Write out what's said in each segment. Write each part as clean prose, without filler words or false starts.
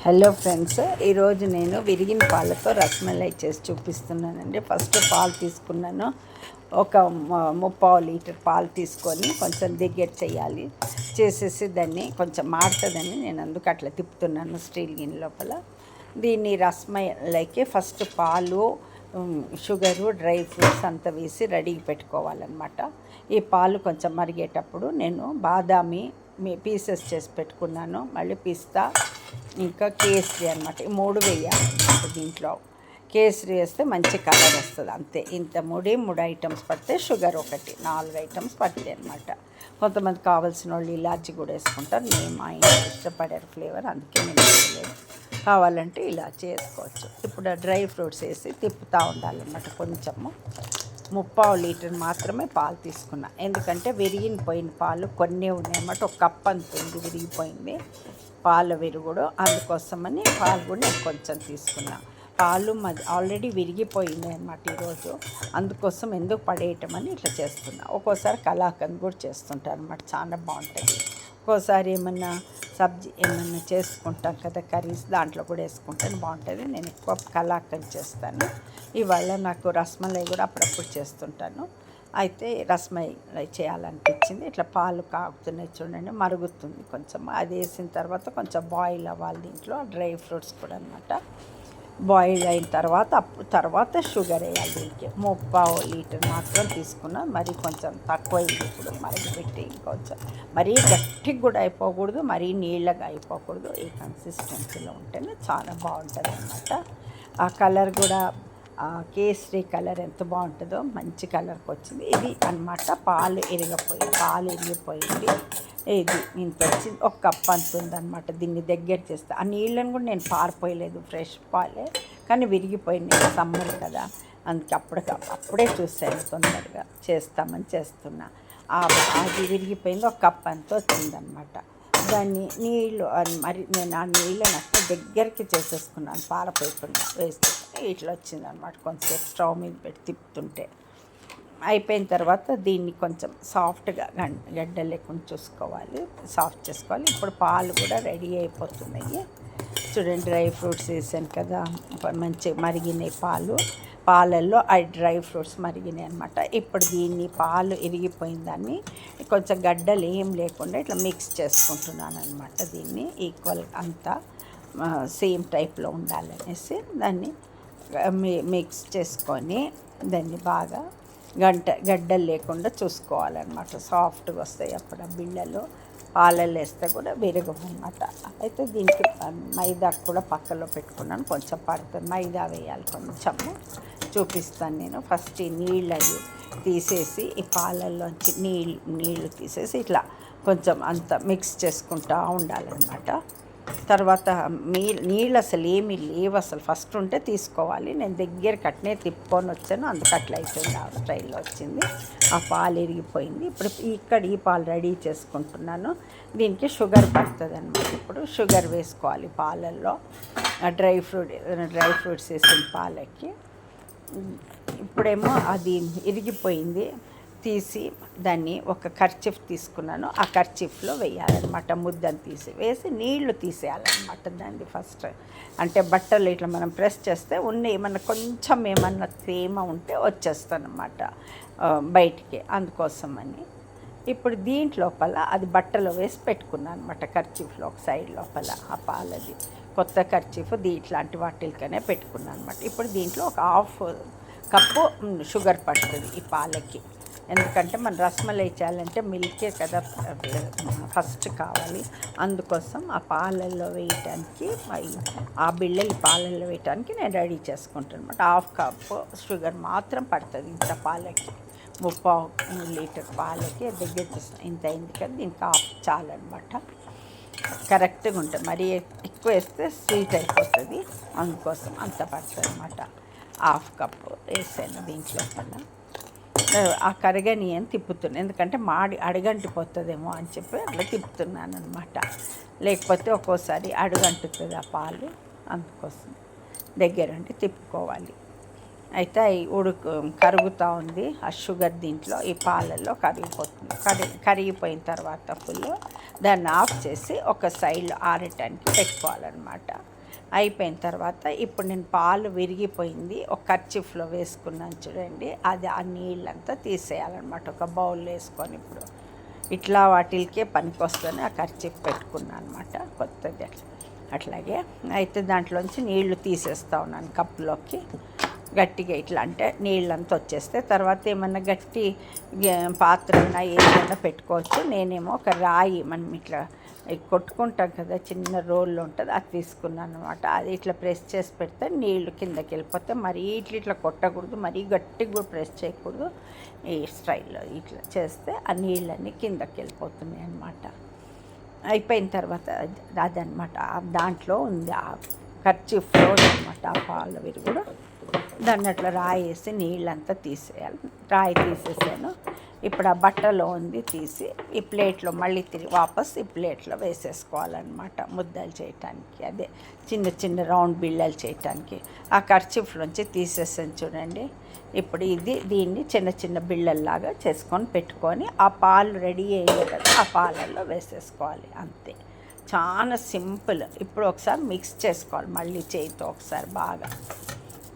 Hello friends, ఈరోజు నేను విరిగిన పాలతో రసమలై చేసి చూపిస్తున్నానండి. ఫస్ట్ పాలు తీసుకున్నాను. ఒక 3/4 లీటర్ పాలు తీసుకొని కొంచెం దగ్గర చేయాలి. చేసేసి దాన్ని కొంచెం మాడుతుందని నేను అందుకు అట్లా తిప్పుతున్నాను స్టీల్ గిన్నె లోపల. దీన్ని రసమలైకి ఫస్ట్ పాలు, షుగరు, డ్రై ఫ్రూట్స్ అంతా వేసి రెడీగా పెట్టుకోవాలన్నమాట. ఈ పాలు కొంచెం మరిగేటప్పుడు నేను బాదామి పీసెస్ చేసి పెట్టుకున్నాను. మళ్ళీ పిస్తా, ఇంకా కేసరి అనమాట. ఈ 3 వేయాలన్నమాట దీంట్లో. కేసరి వేస్తే మంచి కలర్ వస్తుంది. అంతే, ఇంత 3 ఐటమ్స్ పడితే షుగర్ ఒకటి 4 ఐటమ్స్ పడతాయి అనమాట. కొంతమంది కావాల్సిన వాళ్ళు ఇలాచి కూడా వేసుకుంటారు. నేను మా ఇంట్లో ఇష్టపడారు ఫ్లేవర్, అందుకే నేను వేయలేదు. కావాలంటే ఇలా చేసుకోవచ్చు. ఇప్పుడు డ్రై ఫ్రూట్స్ వేసి తిప్పుతూ ఉండాలన్నమాట. కొంచెము 3/4 లీటర్ మాత్రమే పాలు తీసుకున్నా, ఎందుకంటే విరిగిపోయిన పాలు కొన్ని ఉన్నాయన్నమాట. ఒక కప్ అంత ఉంది విరిగిపోయింది పాల విరుగుడు, అందుకోసమని పాలు కూడా నేను కొంచెం తీసుకున్నా. పాలు ఆల్రెడీ విరిగిపోయింది అన్నమాట ఈరోజు, అందుకోసం ఎందుకు పడేయటం అని ఇట్లా చేస్తున్నా. ఒక్కోసారి కలాకండ్ కూడా చేస్తుంటాను అన్నమాట, చాలా బాగుంటుంది. ఒక్కోసారి ఏమన్నా సబ్జీ ఏమన్నా చేసుకుంటాం కదా, కర్రీస్, దాంట్లో కూడా వేసుకుంటాను, బాగుంటుంది. నేను ఎక్కువ కలాకండ్ చేస్తాను. ఇవాళ నాకు రసమలై కూడా అప్పుడప్పుడు చేస్తుంటాను. అయితే రసమలై చేయాలనిపించింది. ఇట్లా పాలు కాగుతున్నాయి చూడండి, మరుగుతుంది కొంచెం. అది వేసిన తర్వాత కొంచెం బాయిల్ అవ్వాలి. దీంట్లో డ్రై ఫ్రూట్స్ కూడా అనమాట. బాయిల్ అయిన తర్వాత షుగర్ వేయాలి. దీనికి 3/4 లీటర్ మాత్రం తీసుకున్నా. మరి కొంచెం తక్కువ అయింది. ఇప్పుడు మరగపెట్టి ఇంకొంచెం మరీ గట్టిగా కూడా అయిపోకూడదు, మరీ నీళ్ళగా అయిపోకూడదు. ఈ కన్సిస్టెన్సీలో ఉంటేనే చాలా బాగుంటుంది అన్నమాట. ఆ కలర్ కూడా కేసరి కలర్ ఎంత బాగుంటుందో, మంచి కలర్కి వచ్చింది. ఇది అన్నమాట. పాలు ఇరిగిపోయింది. ఇది ఇంత వచ్చింది. ఒక కప్ అంత ఉందన్నమాట. దీన్ని దగ్గర చేస్తే ఆ నీళ్ళని కూడా నేను పారిపోయలేదు, ఫ్రెష్ పాలే, కానీ విరిగిపోయింది. సమ్మర్ కదా, అందుకే అప్పుడే చూసాను, తొందరగా చేస్తామని చేస్తున్నా. అది విరిగిపోయింది. ఒక కప్ అంత వచ్చిందనమాట. దాన్ని నీళ్ళు మరి నేను ఆ నీళ్ళని అట్లా దగ్గరికి చేసేసుకున్నాను, పారపోయకుండా వేసుకుంటే ఇట్లా వచ్చిందనమాట. కొంచెంసేపు స్టవ్ మీద పెట్టి తిప్పుతుంటే అయిపోయిన తర్వాత దీన్ని కొంచెం సాఫ్ట్గా గడ్డ లేకుండా చూసుకోవాలి, సాఫ్ట్ చేసుకోవాలి. ఇప్పుడు పాలు కూడా రెడీ అయిపోతున్నాయి చూడండి. డ్రై ఫ్రూట్స్ వేసాను కదా, మంచి మరిగినాయి పాలల్లో ఆ డ్రై ఫ్రూట్స్ మరిగినాయి అనమాట. ఇప్పుడు దీన్ని పాలు ఇరిగిపోయిన దాన్ని కొంచెం గడ్డలు ఏం లేకుండా ఇట్లా మిక్స్ చేసుకుంటున్నాను అనమాట. దీన్ని ఈక్వల్ అంతా సేమ్ టైప్లో ఉండాలనేసి దాన్ని మిక్స్ చేసుకొని దాన్ని బాగా గడ్డలు లేకుండా చూసుకోవాలన్నమాట. సాఫ్ట్గా వస్తాయి అప్పుడు ఆ బిళ్ళలు. పాలల్లో వేస్తే కూడా విరగమన్నమాట. అయితే దీనికి మైదా కూడా పక్కలో పెట్టుకున్నాను, కొంచెం పడుతుంది. మైదా వేయాలి కొంచెము, చూపిస్తాను నేను. ఫస్ట్ ఈ నీళ్ళు అవి తీసేసి, ఈ పాలల్లోంచి నీళ్ళు తీసేసి ఇట్లా కొంచెం అంత మిక్స్ చేసుకుంటూ ఉండాలన్నమాట. తర్వాత నీళ్ళు అసలు ఏమీ లేవు, అసలు ఫస్ట్ ఉంటే తీసుకోవాలి. నేను దగ్గర కట్నే తిప్పుకొని వచ్చాను, అందుకు అట్లా అయిపోయింది. ఆ స్టైల్లో వచ్చింది. ఆ పాలు ఇరిగిపోయింది. ఇప్పుడు ఇక్కడ ఈ పాలు రెడీ చేసుకుంటున్నాను. దీనికి షుగర్ పడుతుంది అన్నమాట. ఇప్పుడు షుగర్ వేసుకోవాలి పాలల్లో, డ్రై ఫ్రూట్స్ వేసిన పాలకి. ఇప్పుడేమో అది ఇరిగిపోయింది, తీసి దాన్ని ఒక కర్చీఫ్ తీసుకున్నాను. ఆ కర్చీఫ్లో వేయాలన్నమాట. ముద్దను వేసి నీళ్లు తీసేయాలన్నమాట. దాన్ని ఫస్ట్ అంటే బట్టలు ఇట్లా మనం ప్రెస్ చేస్తే కొంచెం ఏమన్నా తేమ ఉంటే వచ్చేస్తానమాట బయటికి, అందుకోసమని. ఇప్పుడు దీంట్లోపల అది బట్టలో వేసి పెట్టుకున్నాను అనమాట. కర్చీఫ్లో ఒక సైడ్ లోపల ఆ పాలది కొత్త కర్చీఫ్ ఇట్లాంటి వాటికనే పెట్టుకున్నాను అనమాట. ఇప్పుడు దీంట్లో ఒక 1/2 కప్పు షుగర్ పడుతుంది ఈ పాలకి. ఎందుకంటే మన రసమలై చేయాలంటే మిల్కే కదా ఫస్ట్ కావాలి, అందుకోసం ఆ పాలల్లో వేయటానికి, ఆ బిళ్ళలు పాలల్లో వేయటానికి నేను రెడీ చేసుకుంటాను అనమాట. 1/2 కప్పు షుగర్ మాత్రం పడుతుంది ఇంత పాలకి. 3/4 లీటర్ పాలకి దగ్గర చేస్తాను. ఇంత అయింది కదా, దీనికి 1/2 చాలన్నమాట. కరెక్ట్గా ఉంటుంది. మరీ ఎక్కువ వేస్తే స్వీట్ అయిపోతుంది, అందుకోసం అంత పడుతుంది అనమాట. 1/2 కప్పు వేసాను దీంట్లో కన్నా. ఆ కరగని అని తిప్పుతున్నాను, ఎందుకంటే అడుగంటిపోతుందేమో అని చెప్పి అట్లా తిప్పుతున్నాను అనమాట. లేకపోతే ఒక్కోసారి అడుగంటుతుంది ఆ పాలు, అందుకోసం దగ్గరుండి తిప్పుకోవాలి. అయితే అవి కరుగుతూ ఉంది. ఆ షుగర్ దీంట్లో ఈ పాలల్లో కరిగిపోతుంది. కరిగిపోయిన తర్వాత ఫుల్ దాన్ని ఆఫ్ చేసి ఒక సైడ్లో ఆరటానికి పెట్టుకోవాలన్నమాట. అయిపోయిన తర్వాత ఇప్పుడు నేను పాలు విరిగిపోయింది ఒక కర్చీఫ్లో వేసుకున్నాను చూడండి. అది ఆ నీళ్ళంతా తీసేయాలన్నమాట. ఒక బౌల్ వేసుకొని ఇప్పుడు ఇట్లా వాటికే పనికొస్తుందని ఆ కర్చీఫ్ పెట్టుకున్నాను అనమాట కొత్తది. అట్లాగే అయితే దాంట్లోంచి నీళ్లు తీసేస్తా ఉన్నాను కప్పులోకి. గట్టిగా ఇట్లా అంటే నీళ్ళంతా వచ్చేస్తే తర్వాత ఏమన్నా గట్టి పాత్ర ఉన్నా ఏదైనా పెట్టుకోవచ్చు. నేనేమో ఒక రాయి మనం ఇట్లా కొట్టుకుంటాం కదా, చిన్న రోల్లో ఉంటుంది, అది తీసుకున్నాను అనమాట. అది ఇట్లా ప్రెస్ చేసి పెడితే నీళ్లు కిందకి వెళ్ళిపోతే మరీ ఇట్లా కొట్టకూడదు, మరీ గట్టిగా కూడా ప్రెస్ చేయకూడదు. ఈ స్టైల్లో ఇట్లా చేస్తే ఆ నీళ్ళన్నీ కిందకి వెళ్ళిపోతున్నాయి అన్నమాట. అయిపోయిన తర్వాత అదనమాట దాంట్లో ఉంది ఆ కర్చీఫ్లో అనమాట ఆ పాల విరుగుడు. దాన్ని అట్లా రాయి వేసి నీళ్ళంతా తీసేయాలి. రాయి తీసేసాను. ఇప్పుడు ఆ బట్టలో ఉంది తీసి ఈ ప్లేట్లో మళ్ళీ తిరిగి వాపస్ ఈ ప్లేట్లో వేసేసుకోవాలన్నమాట. ముద్దలు చేయటానికి, అదే చిన్న చిన్న రౌండ్ బిళ్ళలు చేయటానికి ఆ కర్చీఫ్లోంచి తీసేసాను చూడండి. ఇప్పుడు దీన్ని చిన్న చిన్న బిళ్ళల్లాగా చేసుకొని పెట్టుకొని ఆ పాలు రెడీ అయ్యే కదా ఆ పాలల్లో వేసేసుకోవాలి. అంతే, చాలా సింపుల్. ఇప్పుడు ఒకసారి మిక్స్ చేసుకోవాలి మళ్ళీ చేయితో ఒకసారి బాగా.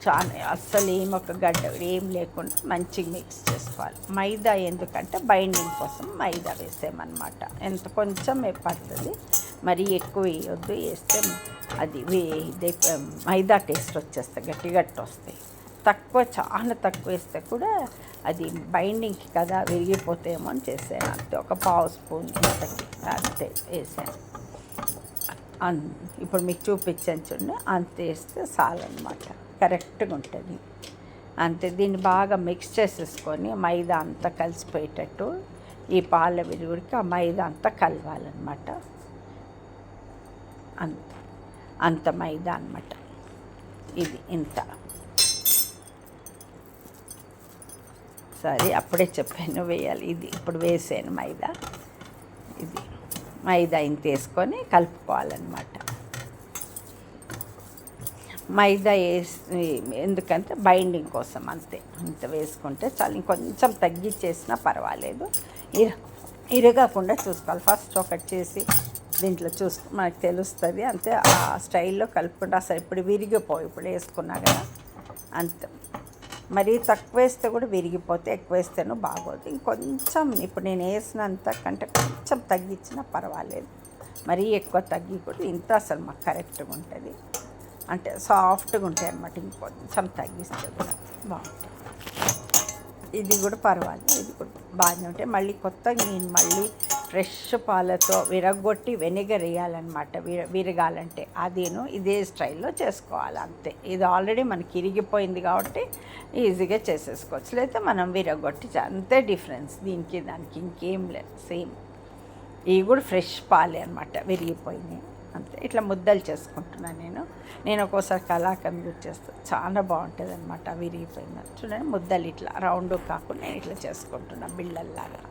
చాలా అస్సలు ఒక గడ్డ ఏం లేకుండా మంచిగా మిక్స్ చేసుకోవాలి. మైదా ఎందుకంటే బైండింగ్ కోసం మైదా వేసామన్నమాట. ఎంత కొంచెం పడుతుంది, మరీ ఎక్కువ వేయొద్దు. వేస్తే అది మైదా టేస్ట్ వచ్చేస్తాయి, గట్టి వస్తాయి. తక్కువ, చాలా తక్కువ వేస్తే కూడా అది బైండింగ్కి కదా విరిగిపోతాయేమో అని చేసాను. అంతే, ఒక పావు స్పూన్ అంతే వేసాను. ఇప్పుడు మీకు చూపించాను చూడండి, అంత వేస్తే చాలన్నమాట, కరెక్ట్గా ఉంటుంది. అంతే, దీన్ని బాగా మిక్స్ చేసేసుకొని మైదా అంతా కలిసిపోయేటట్టు ఈ పాల విరుగుడికి ఆ మైదా అంతా కలవాలన్నమాట. అంత మైదా అన్నమాట. ఇది ఇంత సరే అప్పుడే చెప్పాను వేయాలి. ఇది ఇప్పుడు వేసాను మైదా. ఇది మైదా ఇంత వేసుకొని కలుపుకోవాలన్నమాట. మైదా వేసి ఎందుకంటే బైండింగ్ కోసం అంతే, ఇంత వేసుకుంటే చాలు. ఇంకొంచెం తగ్గించేసినా పర్వాలేదు, ఇరగకుండా చూసుకోవాలి. ఫస్ట్ ఒకటి చేసి దీంట్లో మనకు తెలుస్తుంది. అంతే, ఆ స్టైల్లో కలుపుకుంటే అసలు ఇప్పుడు విరిగిపోయి ఇప్పుడు వేసుకున్నా కదా అంత. మరీ తక్కువ వేస్తే కూడా విరిగిపోతే, ఎక్కువ వేస్తేనూ బాగోదు. ఇంకొంచెం ఇప్పుడు నేను వేసినంత కంటే కొంచెం తగ్గించినా పర్వాలేదు, మరీ ఎక్కువ తగ్గి కూడా ఇంత అసలు మాకు కరెక్ట్గా ఉంటుంది. అంటే సాఫ్ట్గా ఉంటాయి అన్నమాట. ఇంకొంచెం తగ్గిస్తే కూడా బాగుంటుంది. ఇది కూడా పర్వాలేదు, ఇది కూడా బాగానే ఉంటాయి. మళ్ళీ కొత్తగా నేను మళ్ళీ ఫ్రెష్ పాలతో విరగొట్టి వెనిగర్ వేయాలన్నమాట. విరగాలంటే అదేను ఇదే స్టైల్లో చేసుకోవాలి అంతే. ఇది ఆల్రెడీ మనకి ఇరిగిపోయింది కాబట్టి ఈజీగా చేసేసుకోవచ్చు. లేకపోతే మనం విరగొట్టి, అంతే డిఫరెన్స్ దీనికి దానికి, ఇంకేం లేదు, సేమ్. ఇవి కూడా ఫ్రెష్ పాలే అనమాట, విరిగిపోయినాయి అంతే. ఇట్లా ముద్దలు చేసుకుంటున్నాను నేను ఒక్కోసారి కలాకండ్ యూజ్ చేస్తాను, చాలా బాగుంటుంది అనమాట. విరిగిపోయింది చూడండి, ముద్దలు ఇట్లా రౌండ్ కాకుండా నేను ఇట్లా చేసుకుంటున్నాను బిళ్ళల్లాగా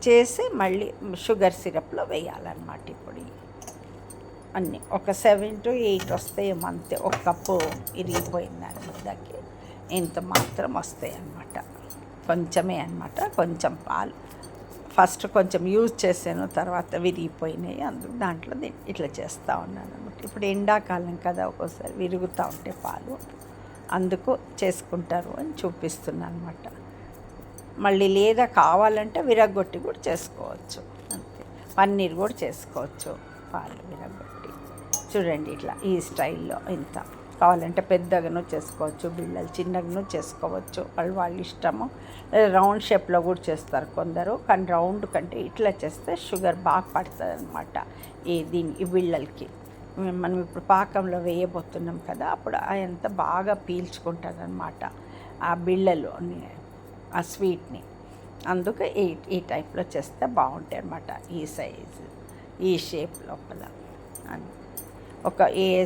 చేసి మళ్ళీ షుగర్ సిరప్లో వేయాలన్నమాట. ఇప్పుడు అన్నీ ఒక 7 to 8 వస్తాయేమో అంతే. ఒక కప్పు ఇరిగిపోయిందని ముద్దకి ఇంత మాత్రం వస్తాయి అన్నమాట. కొంచెమే అన్నమాట, కొంచెం పాలు ఫస్ట్ కొంచెం యూజ్ చేసాను, తర్వాత విరిగిపోయినాయి. అందుకు దాంట్లో ఇట్లా చేస్తూ ఉన్నాను అనమాట. ఇప్పుడు ఎండాకాలం కదా, ఒక్కోసారి విరుగుతూ ఉంటే పాలు, అందుకు చేసుకుంటారు అని చూపిస్తున్నాను అనమాట. మళ్ళీ లేదా కావాలంటే విరగొట్టి కూడా చేసుకోవచ్చు అంతే. పన్నీర్ కూడా చేసుకోవచ్చు పాలు విరగొట్టి. చూడండి ఇట్లా ఈ స్టైల్లో ఇంత కావాలంటే పెద్దగాను చేసుకోవచ్చు, బిళ్ళలు చిన్నగాను చేసుకోవచ్చు, వాళ్ళ ఇష్టము. రౌండ్ షేప్లో కూడా చేస్తారు కొందరు, కానీ రౌండ్ కంటే ఇట్లా చేస్తే షుగర్ బాగా పడుతుంది అనమాట ఈ బిళ్ళలకి. మనం ఇప్పుడు పాకంలో వేయబోతున్నాం కదా, అప్పుడు అంత బాగా పీల్చుకుంటుంది అనమాట ఆ బిళ్ళలు, ఆ స్వీట్ని. అందుకే ఈ టైప్లో చేస్తే బాగుంటాయి అన్నమాట. ఈ సైజు, ఈ షేప్ లోపల ఒక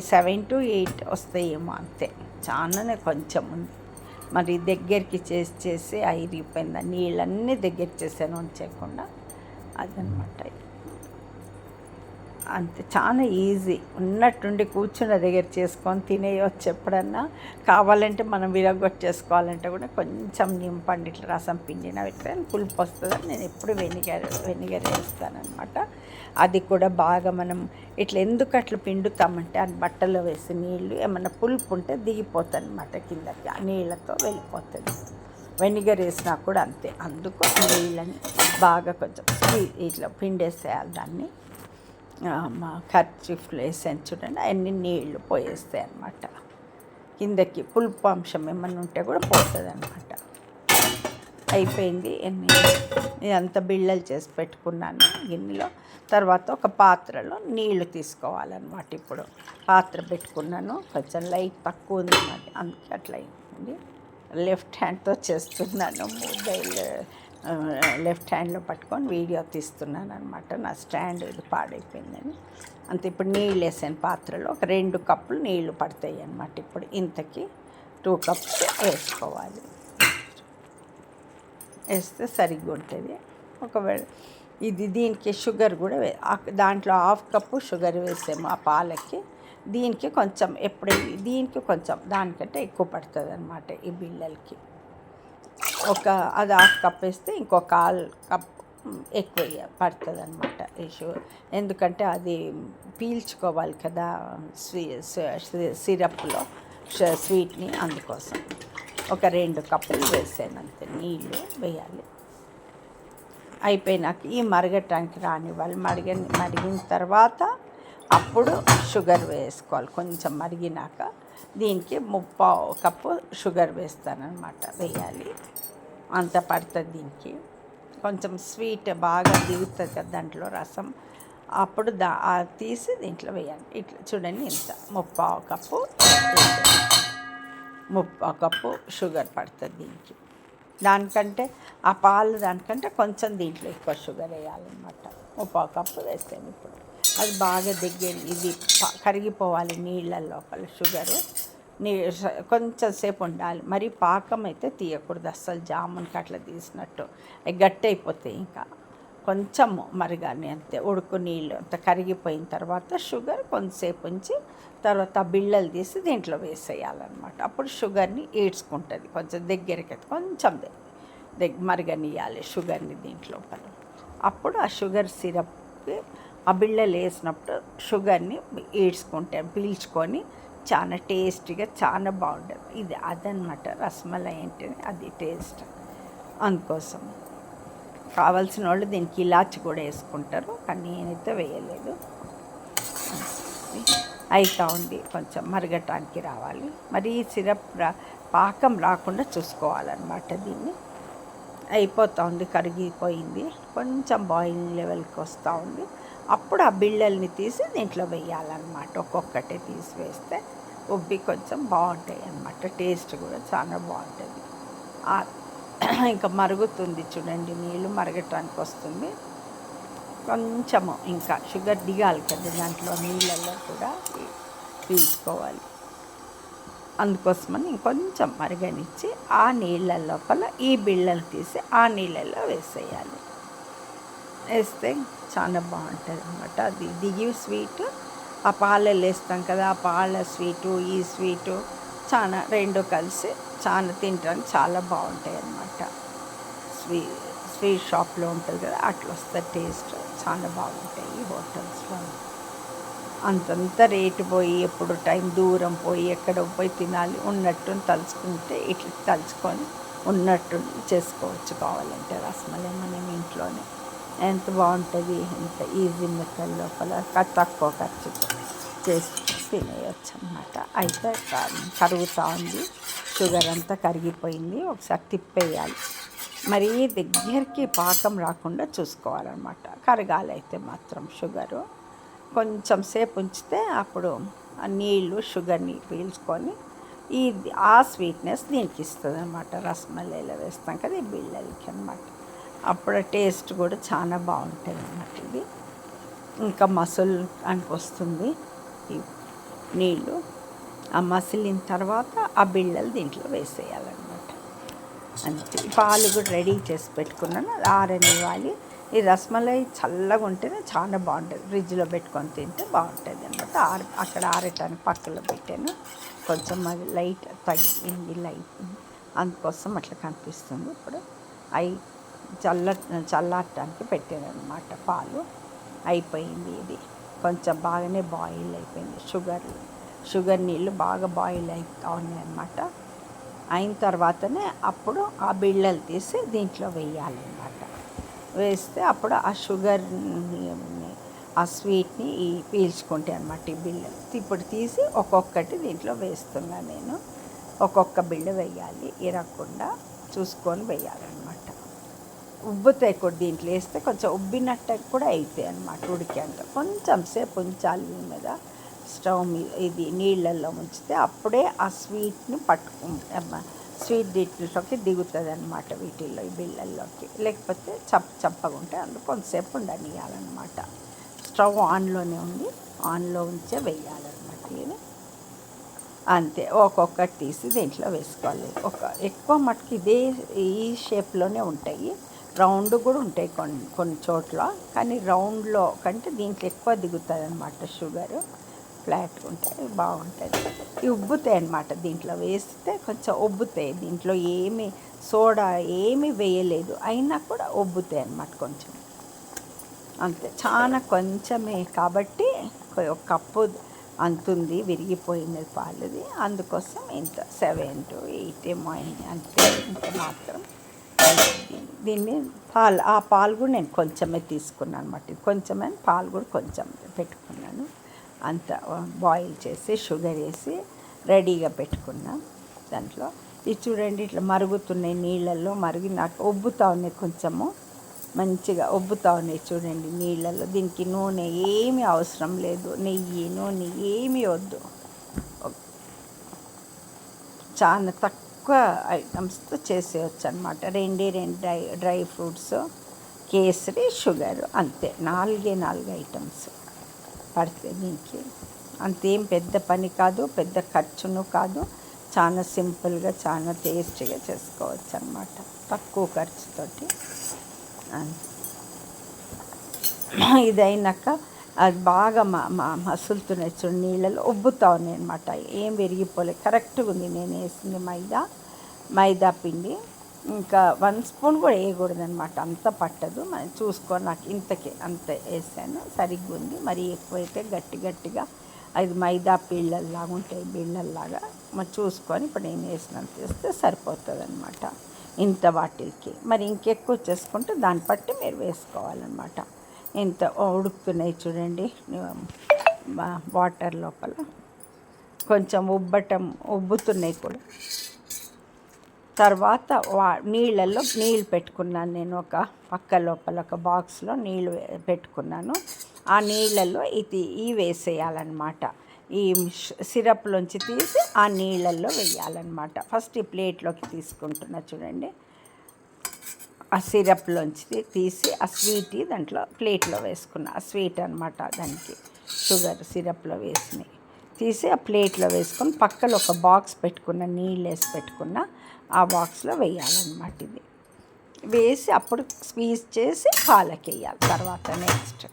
7 to 8 వస్తాయేమో అంతే. చాలానే కొంచెం ఉంది. మరి దగ్గరికి చేసి అయిపోయిందా, నీళ్ళన్నీ దగ్గరికి చేసాను ఉంచకుండా, అదనమాట. అంతే, చాలా ఈజీ. ఉన్నట్టుండి కూర్చున్న దగ్గర చేసుకొని తినేయవచ్చు. ఎప్పుడన్నా కావాలంటే మనం విరగొట్టేసుకోవాలంటే కూడా కొంచెం నింపండి, ఇట్లా రసం పిండిన పెట్టే పులుపు వస్తుందని నేను ఎప్పుడు వెనిగర్ వేస్తానమాట. అది కూడా బాగా మనం ఇట్లా ఎందుకు అట్లా పిండుతామంటే ఆ బట్టలో వేసి నీళ్ళు ఏమన్నా పులుపు ఉంటే దిగిపోతుంది అనమాట కిందకి, ఆ నీళ్ళతో వెళ్ళిపోతుంది. వెనిగర్ వేసినా కూడా అంతే. అందుకు నీళ్ళని బాగా కొంచెం ఇట్లా పిండేసేయాలి దాన్ని. మా కర్చీఫ్లో వేసాను చూడండి, అవన్నీ నీళ్లు పోయేస్తాయి అన్నమాట. కిందకి పులుపు అంశం ఏమన్నా ఉంటే కూడా పోతుంది అనమాట. అయిపోయింది. ఇదంతా బిళ్ళలు చేసి పెట్టుకున్నాను గిన్నెలో. తర్వాత ఒక పాత్రలో నీళ్లు తీసుకోవాలన్నమాట. ఇప్పుడు పాత్ర పెట్టుకున్నాను, కొంచెం లైట్ తక్కువ ఉంది మరి, అందుకే అట్లా అయింది. లెఫ్ట్ హ్యాండ్తో చేస్తున్నాను, మొబైల్ లెఫ్ట్ హ్యాండ్లో పట్టుకొని వీడియో తీస్తున్నాను అనమాట. నా స్టాండ్ ఇది పాడైపోయిందని అంతే. ఇప్పుడు నీళ్ళు వేసాను పాత్రలో, ఒక 2 కప్పులు నీళ్లు పడతాయి అన్నమాట. ఇప్పుడు ఇంతకి 2 కప్స్ వేసుకోవాలి, వేస్తే సరిగ్గా ఉంటుంది. ఒకవేళ దీనికి షుగర్ కూడా దాంట్లో 1/2 కప్పు షుగర్ వేసాము ఆ పాలకి. దీనికి కొంచెం దీనికి కొంచెం దానికంటే ఎక్కువ పడుతుంది అన్నమాట. ఈ బిళ్ళలకి అది 1/2 కప్ వేస్తే ఇంకో 1/4 కప్ ఎక్కువ పడుతుంది అనమాట ఈ షుగర్. ఎందుకంటే అది పీల్చుకోవాలి కదా సిరప్లో స్వీట్ని, అందుకోసం ఒక 2 కప్పులు వేసాను అంతే. నీళ్ళు వేయాలి. అయిపోయినాక ఈ మరగటానికి రానివ్వాలి. మరిగిన తర్వాత అప్పుడు షుగర్ వేసుకోవాలి. కొంచెం మరిగినాక దీనికి 3/4 కప్పు షుగర్ వేస్తానన్నమాట, వేయాలి. అంత పడుతుంది దీనికి. కొంచెం స్వీట్ బాగా దిగుతుంది కదా దాంట్లో రసం, అప్పుడు తీసి దీంట్లో వేయాలి. ఇట్లా చూడండి, ఇంత 3/4 కప్పు 3/4 కప్పు షుగర్ పడుతుంది దీనికి. దానికంటే ఆ పాలు దానికంటే కొంచెం దీంట్లో ఎక్కువ షుగర్ వేయాలన్నమాట. 3/4 కప్పు వేస్తాను. ఇప్పుడు అది బాగా ఇది కరిగిపోవాలి నీళ్ళ లోపల షుగరు. కొంచెం సేపు ఉండాలి. మరి పాకం అయితే తీయకూడదు అస్సలు, జామున్కి అట్లా తీసినట్టు గట్టి అయిపోతాయి. ఇంకా కొంచెం మరగాలి అంతే. ఉడుకు నీళ్ళు అంత కరిగిపోయిన తర్వాత షుగర్ కొంచెంసేపు ఉంచి తర్వాత ఆ బిళ్ళలు తీసి దీంట్లో వేసేయాలన్నమాట. అప్పుడు షుగర్ని ఈడ్చుకుంటుంది. కొంచెం దగ్గరికి కొంచెం మరగనియాలి షుగర్ని దీంట్లో. అప్పుడు ఆ షుగర్ సిరప్కి ఆ బిళ్ళలు వేసినప్పుడు షుగర్ని పీల్చుకొని చాలా టేస్టీగా చాలా బాగుంటుంది. అదనమాట రసమలై అంటే అది టేస్ట్. అందుకోసం కావాల్సిన వాళ్ళు దీనికి ఇలాచి కూడా వేసుకుంటారు, కానీ నేనైతే వేయలేదు. అయితా ఉంది, కొంచెం మరగటానికి రావాలి. మరి సిరప్ పాకం రాకుండా చూసుకోవాలన్నమాట. దీన్ని అయిపోతూ ఉంది, కరిగిపోయింది, కొంచెం బాయిలింగ్ లెవెల్కి వస్తూ ఉంది. అప్పుడు ఆ బిళ్ళల్ని తీసి దీంట్లో వేయాలన్నమాట. ఒక్కొక్కటే తీసి వేస్తే ఉబ్బి కొంచెం బాగుంటాయి అన్నమాట. టేస్ట్ కూడా చాలా బాగుంటుంది. ఇంకా మరుగుతుంది చూడండి, నీళ్ళు మరగటానికి వస్తుంది. కొంచెము ఇంకా షుగర్ దిగాలి కదా దాంట్లో, నీళ్ళల్లో కూడా పీల్చుకోవాలి. అందుకోసమని ఇంకొంచెం మరగనిచ్చి ఆ నీళ్ళ లోపల ఈ బిళ్ళలు తీసి ఆ నీళ్ళల్లో వేసేయాలి. వేస్తే చాలా బాగుంటుంది అన్నమాట. అది దిగి స్వీట్ ఆ పాలల్లో వేస్తాం కదా, ఆ పాల స్వీటు ఈ స్వీటు చాలా రెండు కలిసి చాలా తినడానికి చాలా బాగుంటాయి అన్నమాట. స్వీట్ షాప్లో ఉంటుంది కదా, అట్లా వస్తుంది టేస్ట్. చాలా బాగుంటాయి ఈ హోటల్స్లో. అంతంత రేటు పోయి ఎప్పుడు టైం దూరం పోయి ఎక్కడ పోయి తినాలి, ఉన్నట్టు తలుచుకుంటే ఇట్లా తలుచుకొని ఉన్నట్టు చేసుకోవచ్చు. కావాలంటే రసమలై మనం ఇంట్లోనే ఎంత బాగుంటుంది, ఎంత ఈజీ మెథడ్ లోపల తక్కువ ఖర్చుతో చేసి తినేయచ్చు అన్నమాట. అయితే కరుగుతూ ఉంది, షుగర్ అంతా కరిగిపోయింది. ఒకసారి తిప్పేయాలి. మరీ దగ్గరికి పాకం రాకుండా చూసుకోవాలన్నమాట. కరగాలి అయితే మాత్రం షుగరు కొంచెం సేపు ఉంచితే అప్పుడు ఆ నీళ్ళు షుగర్ని పీల్చుకొని ఆ స్వీట్నెస్ దీనికి ఇస్తుంది అన్నమాట. రసమలైలో వేస్తాం కదా ఈ బిళ్ళలకి అన్నమాట. అప్పుడు టేస్ట్ కూడా చాలా బాగుంటుంది అన్నమాట. ఇది ఇంకా మసులు అనిపిస్తుంది ఈ నీళ్ళు. ఆ మసిలిన తర్వాత ఆ బిళ్ళలు దీంట్లో వేసేయాలన్నమాట. అంతే. పాలు కూడా రెడీ చేసి పెట్టుకున్నాను, అది ఆరనివ్వాలి. ఈ రసమలై చల్లగా ఉంటేనే చాలా బాగుంటుంది, ఫ్రిడ్జ్లో పెట్టుకొని తింటే బాగుంటుంది అనమాట. అక్కడ ఆరటానికి పక్కలో పెట్టాను, కొంచెం అది లైట్ తగ్గింది, లైట్ అందుకోసం అట్లా కనిపిస్తుంది. ఇప్పుడు అవి చల్లారటానికి పెట్టాను అనమాట. పాలు అయిపోయింది, ఇది కొంచెం బాగానే బాయిల్ అయిపోయింది. షుగర్ నీళ్ళు బాగా బాయిల్ అవుతా ఉన్నాయి అన్నమాట. అయిన తర్వాతనే అప్పుడు ఆ బిళ్ళలు తీసి దీంట్లో వేయాలన్నమాట. వేస్తే అప్పుడు ఆ షుగర్ ఆ స్వీట్ని పీల్చుకుంటాయి అన్నమాట ఈ బిళ్ళలు. ఇప్పుడు తీసి ఒక్కొక్కటి దీంట్లో వేస్తున్నాను నేను. ఒక్కొక్క బిళ్ళ వేయాలి, ఇరగకుండా చూసుకొని వేయాలన్నమాట. ఉబ్బుతాయి కూడా, దీంట్లో వేస్తే కొంచెం ఉబ్బినట్టు కూడా అవుతాయి అన్నమాట. ఉడికేంత కొంచెం సేపు ఉంచాలి మీద, స్టవ్ మీద ఇది నీళ్ళల్లో ఉంచితే అప్పుడే ఆ స్వీట్ని స్వీట్ దీంట్లోకి దిగుతుంది అనమాట, వీటిల్లో ఈ బిళ్ళల్లోకి. లేకపోతే చప్పగా ఉంటే అందుకు కొంతసేపు ఉండనియాలన్నమాట. స్టవ్ ఆన్లో ఉంచే వేయాలన్నమాట. ఇది అంతే, ఒక్కొక్కటి తీసి దీంట్లో వేసుకోవాలి. ఎక్కువ మటుకు ఈ షేప్లోనే ఉంటాయి, రౌండ్ కూడా ఉంటాయి కొన్ని చోట్ల, కానీ రౌండ్లో కంటే దీంట్లో ఎక్కువ దిగుతుంది అనమాట షుగరు. ఫ్లాట్గా ఉంటాయి, బాగుంటుంది. ఇవి ఉబ్బుతాయి అన్నమాట, దీంట్లో వేస్తే కొంచెం ఉబ్బుతాయి. దీంట్లో సోడా ఏమీ వేయలేదు, అయినా కూడా ఉబ్బుతాయి అన్నమాట కొంచెం. అంతే, చాలా కొంచెమే కాబట్టి ఒక కప్పు అంతుంది విరిగిపోయినది పాలుది, అందుకోసం ఇంత 7 to 8 ఏమో అయింది అంతే. ఇంత మాత్రం దీన్ని ఆ పాలు కూడా నేను కొంచెమే తీసుకున్నాను అన్నమాట. కొంచెమే పాలు కూడా కొంచెం పెట్టుకున్నాను. అంత బాయిల్ చేసి షుగర్ వేసి రెడీగా పెట్టుకున్నాం. దాంట్లో ఇది చూడండి, ఇట్లా మరుగుతున్నాయి నీళ్ళల్లో, నాకు ఉబ్బుతా ఉన్నాయి, కొంచెము మంచిగా ఉబ్బుతా ఉన్నాయి చూడండి నీళ్ళల్లో. దీనికి నూనె ఏమీ అవసరం లేదు, నెయ్యి నూనె ఏమీ వద్దు. చాలా తక్కువ ఐటమ్స్తో చేసేయచ్చు అనమాట. రెండు డ్రై ఫ్రూట్స్, కేసరి, షుగర్, అంతే. 4 ఐటమ్స్ పడితే దీనికి అంతేం పెద్ద పని కాదు, పెద్ద ఖర్చును కాదు. చాలా సింపుల్గా చాలా టేస్టీగా చేసుకోవచ్చు అన్నమాట, తక్కువ ఖర్చుతోటి. ఇది అయినాక అది బాగా మసులుతున్నాయి చూడండి, నీళ్ళలో ఉబ్బుతా ఉన్నాయి అన్నమాట. ఏం విరిగిపోలేదు, కరెక్ట్గా ఉంది. నేను వేసింది మైదా పిండి, ఇంకా 1 స్పూన్ కూడా వేయకూడదు అనమాట, అంత పట్టదు. మనం చూసుకొని నాకు అంత వేసాను, సరిగ్గా ఉంది. మరి ఎక్కువైతే గట్టిగా అది మైదా బిళ్ళల్లాగా ఉంటాయి, బిళ్ళల్లాగా మరి చూసుకొని ఇప్పుడు నేను వేసినంత వేస్తే సరిపోతుంది అనమాట ఇంత వాటికి. మరి ఇంకెక్కువ చేసుకుంటే దాన్ని బట్టి మీరు వేసుకోవాలన్నమాట. ఇంత ఉడుకుతున్నాయి చూడండి వాటర్ లోపల, కొంచెం ఉబ్బుతున్నాయి కూడా. తర్వాత నీళ్ళు పెట్టుకున్నాను నేను, ఒక పక్క లోపల ఒక బాక్స్లో నీళ్ళు పెట్టుకున్నాను. ఆ నీళ్ళల్లో ఇవి వేసేయాలన్నమాట. ఈ సిరప్లోంచి తీసి ఆ నీళ్ళల్లో వేయాలన్నమాట. ఫస్ట్ ఈ ప్లేట్లోకి తీసుకుంటున్నా చూడండి, ఆ సిరప్లోంచి తీసి ఆ స్వీట్ దాంట్లో ప్లేట్లో వేసుకున్నా. ఆ స్వీట్ అనమాట, దానికి షుగర్ సిరప్లో వేసినాయి తీసి ఆ ప్లేట్లో వేసుకొని పక్కలో ఒక బాక్స్ పెట్టుకున్న, నీళ్ళు వేసి పెట్టుకున్న ఆ బాక్స్లో వేయాలన్నమాట. ఇది వేసి అప్పుడు స్క్వీజ్ చేసి పాలకి వేయాలి తర్వాత. నెక్స్ట్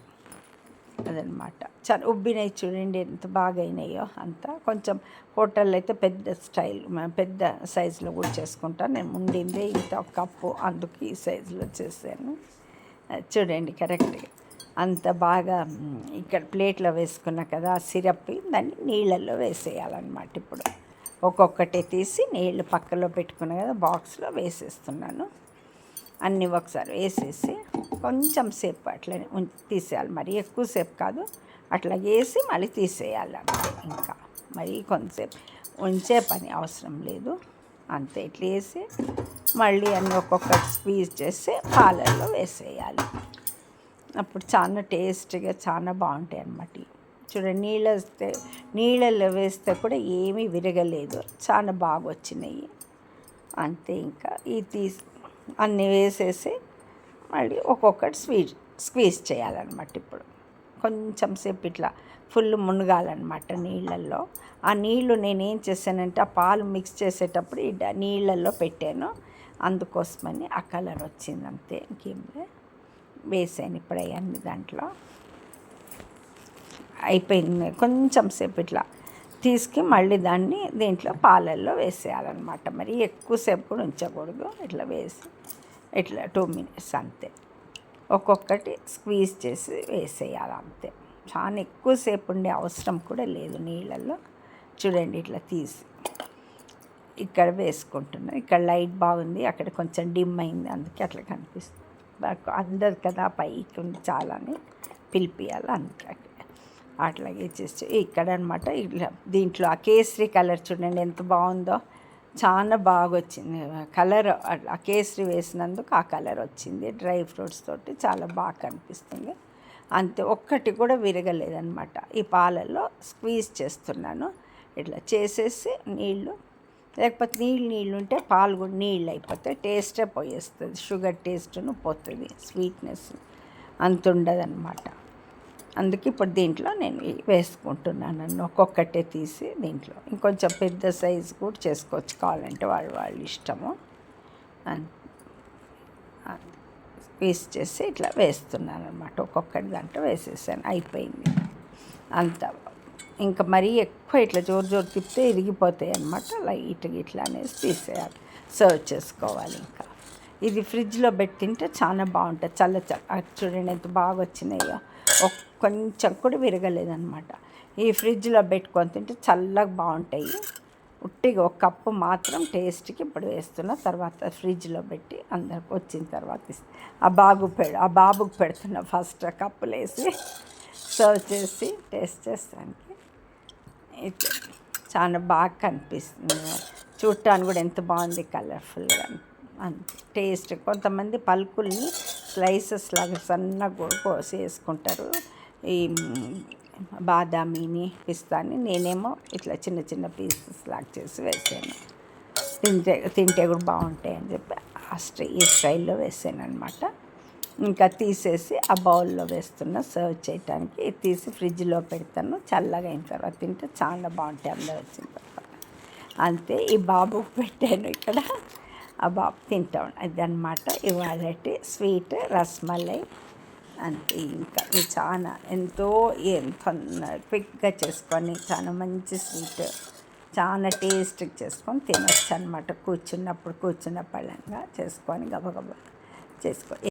అదనమాట. చాలా ఉబ్బినాయి చూడండి, ఎంత బాగా అయినాయో అంతా. కొంచెం హోటల్లో అయితే పెద్ద సైజులో కూడా చేసుకుంటాను. నేను ఉండిందే ఇంత ఒక కప్పు, అందుకు ఈ సైజులో చేశాను చూడండి. కరెక్ట్గా అంత బాగా ఇక్కడ ప్లేట్లో వేసుకున్నా కదా సిరప్, దాన్ని నీళ్ళల్లో వేసేయాలన్నమాట. ఇప్పుడు ఒక్కొక్కటి తీసి నీళ్ళు పక్కలో పెట్టుకున్నా కదా బాక్స్లో వేసేస్తున్నాను. అన్నీ ఒకసారి వేసేసి కొంచెం సేపు అట్లనే తీసేయాలి, మరి ఎక్కువసేపు కాదు. అట్లా వేసి మళ్ళీ తీసేయాలి అంతే. ఇంకా మరి కొంతసేపు ఉంచే పని అవసరం లేదు, అంతే. ఇట్లా వేసి మళ్ళీ అన్నీ ఒక్కొక్కటి స్క్వీజ్ చేసి పాలల్లో వేసేయాలి. అప్పుడు చాలా టేస్టీగా చాలా బాగుంటాయి అన్నమాట. చూడండి, నీళ్ళల్లో వేస్తే కూడా ఏమీ విరగలేదు, చాలా బాగా వచ్చినాయి అంతే. ఇంకా అన్నీ వేసేసి మళ్ళీ ఒక్కొక్కటి స్క్వీజ్ చేయాలన్నమాట. ఇప్పుడు కొంచెం సేపు ఇట్లా ఫుల్ మునగాలన్నమాట నీళ్ళల్లో. ఆ నీళ్ళు నేనేం చేశానంటే ఆ పాలు మిక్స్ చేసేటప్పుడు ఈ నీళ్ళల్లో పెట్టాను, అందుకోసమని ఆ కలర్ వచ్చింది అంతే, ఇంకేం లేదు. వేసాను ఇప్పుడు అవన్నీ దాంట్లో. అయిపోయింది. కొంచెం సేపు ఇట్లా తీసుకు మళ్ళీ దాన్ని దీంట్లో పాలల్లో వేసేయాలన్నమాట. మరి ఎక్కువసేపు కూడా ఉంచకూడదు. ఇట్లా వేసి ఇట్లా 2 minutes అంతే. ఒక్కొక్కటి స్క్వీజ్ చేసి వేసేయాలి అంతే. చాలా ఎక్కువసేపు ఉండే అవసరం కూడా లేదు నీళ్ళల్లో. చూడండి ఇట్లా తీసి ఇక్కడ వేసుకుంటున్నాను. ఇక్కడ లైట్ బాగుంది, అక్కడ కొంచెం డిమ్ అయింది, అందుకే అట్లా కనిపిస్తుంది. అందరు కదా పైకి ఉంది చాలాని పిలిపియాలి, అందుకే అట్లాగే చేసి ఇక్కడ అనమాట. ఇట్లా దీంట్లో ఆ కేసరి కలర్ చూడండి ఎంత బాగుందో, చాలా బాగా వచ్చింది కలర్. ఆ కేసరి వేసినందుకు ఆ కలర్ వచ్చింది. డ్రై ఫ్రూట్స్ తోటి చాలా బాగా కనిపిస్తుంది. అంతే, ఒక్కటి కూడా విరగలేదన్నమాట. ఈ పాలలో స్క్వీజ్ చేస్తున్నాను. ఇట్లా చేసేసి నీళ్ళు, లేకపోతే నీళ్ళు ఉంటే పాలు కూడా నీళ్ళు అయిపోతాయి, టేస్టే పోయేస్తుంది. షుగర్ టేస్ట్ను పోతుంది, స్వీట్నెస్ అంత ఉండదన్నమాట. అందుకే ఇప్పుడు దీంట్లో నేను వేసుకుంటున్నాను. ఒక్కొక్కటే తీసి దీంట్లో ఇంకొంచెం పెద్ద సైజు కూడా చేసుకోవచ్చు కావాలంటే, వాళ్ళ ఇష్టము. పీస్ చేసి ఇట్లా వేస్తున్నాను అనమాట. ఒక్కొక్కటి దాంట్లో వేసేసాను, అయిపోయింది అంత. ఇంకా మరీ ఎక్కువ ఇట్లా జోరు తిప్పితే ఇరిగిపోతాయి అనమాట. లైట్గా ఇట్లా అనేసి తీసేయాలి, సర్వ్ చేసుకోవాలి. ఇంకా ఇది ఫ్రిడ్జ్లో పెట్టి తింటే చాలా బాగుంటుంది. చల్ల చూడండి ఎంత బాగా వచ్చినాయో, కొంచెం కూడా విరగలేదన్నమాట. ఈ ఫ్రిడ్జ్లో పెట్టుకొని తింటే చల్లగా బాగుంటాయి. ఉట్టిగా ఒక కప్పు మాత్రం టేస్ట్కి ఇప్పుడు వేస్తున్నా, తర్వాత ఫ్రిడ్జ్లో పెట్టి అందరికి వచ్చిన తర్వాత ఆ బాబుకి పెడుతున్నా. ఫస్ట్ కప్పులు వేసి సర్వ్ చేసి టేస్ట్ చేస్తానికి అయితే చాలా బాగా కనిపిస్తుంది. చూడటానికి కూడా ఎంత బాగుంది, కలర్ఫుల్గా. అంతే టేస్ట్. కొంతమంది పలుకుల్ని స్లైసెస్ లాగా సన్నగా కోసి వేసుకుంటారు, ఈ బాదామిని పిస్తాని. నేనేమో ఇట్లా చిన్న చిన్న పీసెస్ లాగా చేసి వేసాను. తింటే కూడా బాగుంటాయి అని చెప్పి ఈ స్టైల్లో వేసాను అనమాట. ఇంకా తీసేసి ఆ బౌల్లో వేస్తున్నా సర్వ్ చేయడానికి. తీసి ఫ్రిడ్జ్లో పెడతాను, చల్లగా అయిన తర్వాత తింటే చాలా బాగుంటాయి అందరూ వచ్చిన తర్వాత. అంతే, ఈ బాబుకి పెట్టాను ఇక్కడ, ఆ బాబు తింటాం. అదనమాట ఇవాళటి స్వీట్ రస్మలై. అంతే. ఇంకా చాలా ఎంతో క్విక్గా చేసుకొని చాలా మంచి స్వీట్, చాలా టేస్ట్గా చేసుకొని తినొచ్చు అనమాట. కూర్చున్న పళ్ళంగా చేసుకొని గబగబా చేసుకో.